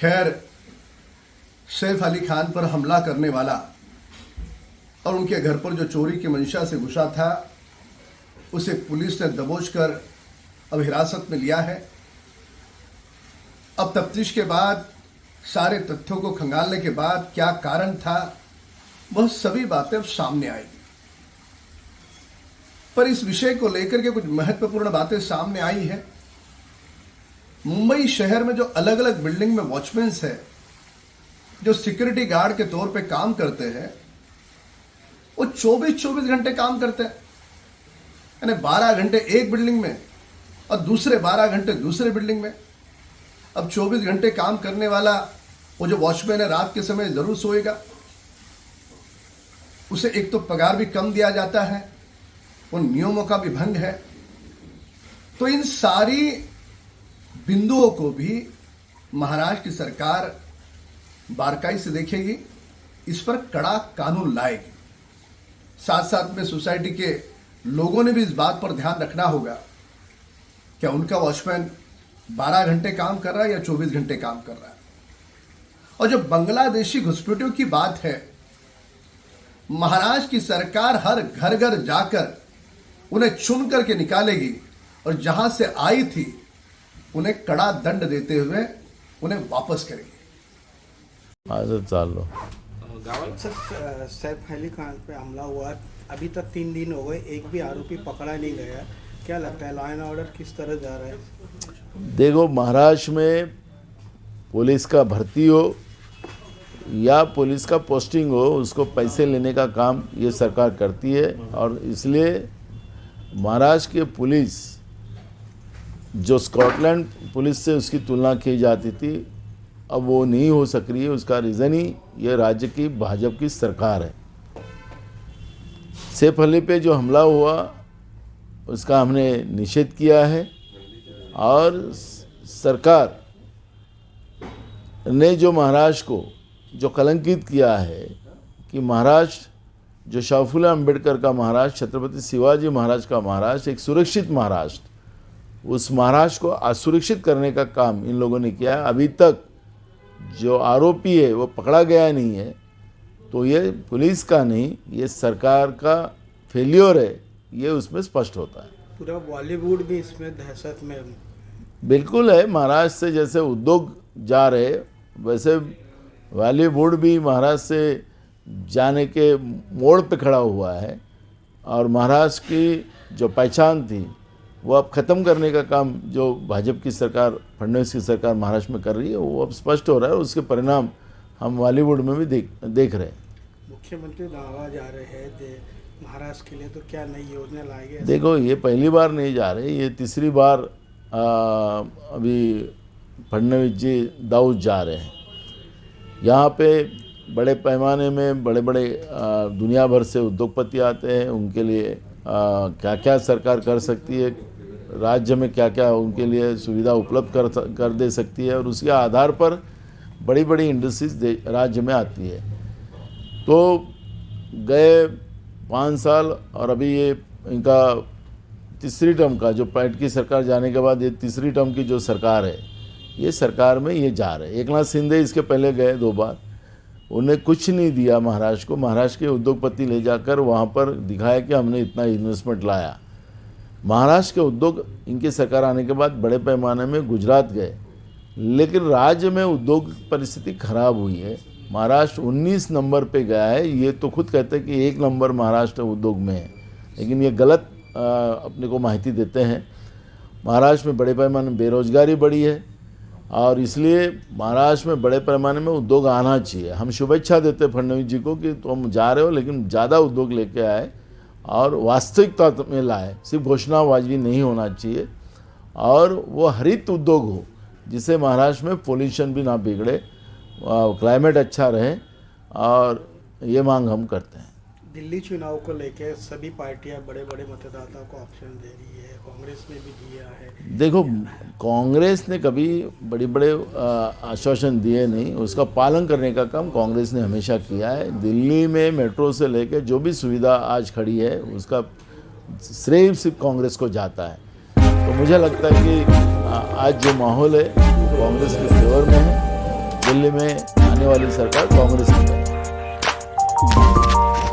खैर, सैफ अली खान पर हमला करने वाला और उनके घर पर जो चोरी की मंशा से घुसा था, उसे पुलिस ने दबोच कर अब हिरासत में लिया है। अब तफ्तीश के बाद, सारे तथ्यों को खंगालने के बाद क्या कारण था, वह सभी बातें अब सामने आएगी। पर इस विषय को लेकर के कुछ महत्वपूर्ण बातें सामने आई है। मुंबई शहर में जो अलग अलग बिल्डिंग में वॉचमैन है, जो सिक्योरिटी गार्ड के तौर पे काम करते हैं, वो 24-24 घंटे काम करते हैं। यानी 12 घंटे एक बिल्डिंग में और दूसरे 12 घंटे दूसरे बिल्डिंग में। अब 24 घंटे काम करने वाला वो जो वॉचमैन है, रात के समय जरूर सोएगा। उसे एक तो पगार भी कम दिया जाता है, उन नियमों का भी भंग है। तो इन सारी बिंदुओं को भी महाराष्ट्र की सरकार बारकाई से देखेगी, इस पर कड़ा कानून लाएगी। साथ साथ में सोसाइटी के लोगों ने भी इस बात पर ध्यान रखना होगा, क्या उनका वॉचमैन 12 घंटे काम कर रहा है या 24 घंटे काम कर रहा है। और जो बांग्लादेशी घुसपैठियों की बात है, महाराष्ट्र की सरकार हर घर घर जाकर उन्हें चुन करके निकालेगी और जहां से आई थी उन्हें कड़ा दंड देते हुए उन्हें वापस करेगी। चालो सर, सैफ अली खान पे हमला हुआ, अभी तक 3 दिन हो गए, एक भी आरोपी पकड़ा नहीं गया। क्या लगता है, लॉ एंड ऑर्डर किस तरह जा रहा है? देखो, महाराष्ट्र में पुलिस का भर्ती हो या पुलिस का पोस्टिंग हो, उसको पैसे लेने का काम ये सरकार करती है। और इसलिए महाराष्ट्र की पुलिस जो स्कॉटलैंड पुलिस से उसकी तुलना की जाती थी, अब वो नहीं हो सक रही है। उसका रीज़न ही ये राज्य की भाजपा की सरकार है। सैफ अली पे जो हमला हुआ उसका हमने निषेध किया है और सरकार ने जो महाराष्ट्र को जो कलंकित किया है कि महाराष्ट्र जो शाहू फुले अम्बेडकर का महाराष्ट्र, छत्रपति शिवाजी महाराज का महाराष्ट्र, एक सुरक्षित महाराष्ट्र, उस महाराष्ट्र को असुरक्षित करने का काम इन लोगों ने किया है। अभी तक जो आरोपी है वो पकड़ा गया नहीं है। तो ये पुलिस का नहीं, ये सरकार का फेलियर है, ये उसमें स्पष्ट होता है। पूरा बॉलीवुड भी इसमें दहशत में बिल्कुल है। महाराष्ट्र से जैसे उद्योग जा रहे, वैसे बॉलीवुड भी महाराष्ट्र से जाने के मोड़ पे खड़ा हुआ है। और महाराष्ट्र की जो पहचान थी वो अब ख़त्म करने का काम जो भाजपा की सरकार, फडणवीस की सरकार महाराष्ट्र में कर रही है, वो अब स्पष्ट हो रहा है। और उसके परिणाम हम बॉलीवुड में भी देख रहे हैं। मुख्यमंत्री दावा जा रहे हैं महाराष्ट्र के लिए, तो क्या नई योजना लाएंगे? देखो, ये पहली बार नहीं जा रहे, ये तीसरी बार अभी फडणवीस जी दाऊद जा रहे हैं। यहाँ पे बड़े पैमाने में बड़े बड़े दुनिया भर से उद्योगपति आते हैं। उनके लिए क्या क्या सरकार कर सकती है, राज्य में क्या क्या उनके लिए सुविधा उपलब्ध कर दे सकती है, और उसके आधार पर बड़ी बड़ी इंडस्ट्रीज राज्य में आती है। तो गए 5 साल और अभी ये इनका तीसरी टर्म का, जो पैट की सरकार जाने के बाद ये तीसरी टर्म की जो सरकार है, ये सरकार में ये जा रहे हैं। एकनाथ शिंदे इसके पहले गए 2 बार, उन्हें कुछ नहीं दिया महाराष्ट्र को। महाराष्ट्र के उद्योगपति ले जाकर वहाँ पर दिखाया कि हमने इतना इन्वेस्टमेंट लाया। महाराष्ट्र के उद्योग इनकी सरकार आने के बाद बड़े पैमाने में गुजरात गए, लेकिन राज्य में उद्योग परिस्थिति खराब हुई है। महाराष्ट्र 19 नंबर पे गया है। ये तो खुद कहते हैं कि 1 नंबर महाराष्ट्र उद्योग में है, लेकिन ये गलत अपने को माहिती देते हैं। महाराष्ट्र में बड़े पैमाने में बेरोजगारी बढ़ी है और इसलिए महाराष्ट्र में बड़े पैमाने में उद्योग आना चाहिए। हम शुभेच्छा देते हैं फडणवीस जी को कि तुम जा रहे हो, लेकिन ज़्यादा उद्योग लेके आए और वास्तविकता में लाए। सिर्फ घोषणाबाजी नहीं होना चाहिए और वो हरित उद्योग हो, जिससे महाराष्ट्र में पोल्यूशन भी ना बिगड़े, क्लाइमेट अच्छा रहे, और ये मांग हम करते हैं। दिल्ली चुनाव को लेकर सभी पार्टियां बड़े बड़े मतदाताओं को ऑप्शन दे रही है, कांग्रेस ने भी दिया है। देखो, कांग्रेस ने कभी बड़े बड़े आश्वासन दिए नहीं, उसका पालन करने का काम कांग्रेस ने हमेशा किया है। दिल्ली में मेट्रो से लेकर जो भी सुविधा आज खड़ी है, उसका श्रेय सिर्फ कांग्रेस को जाता है। तो मुझे लगता है कि आज जो माहौल है वो कांग्रेस के फेवर में है दिल्ली में आने वाली सरकार कांग्रेस की बनेगी।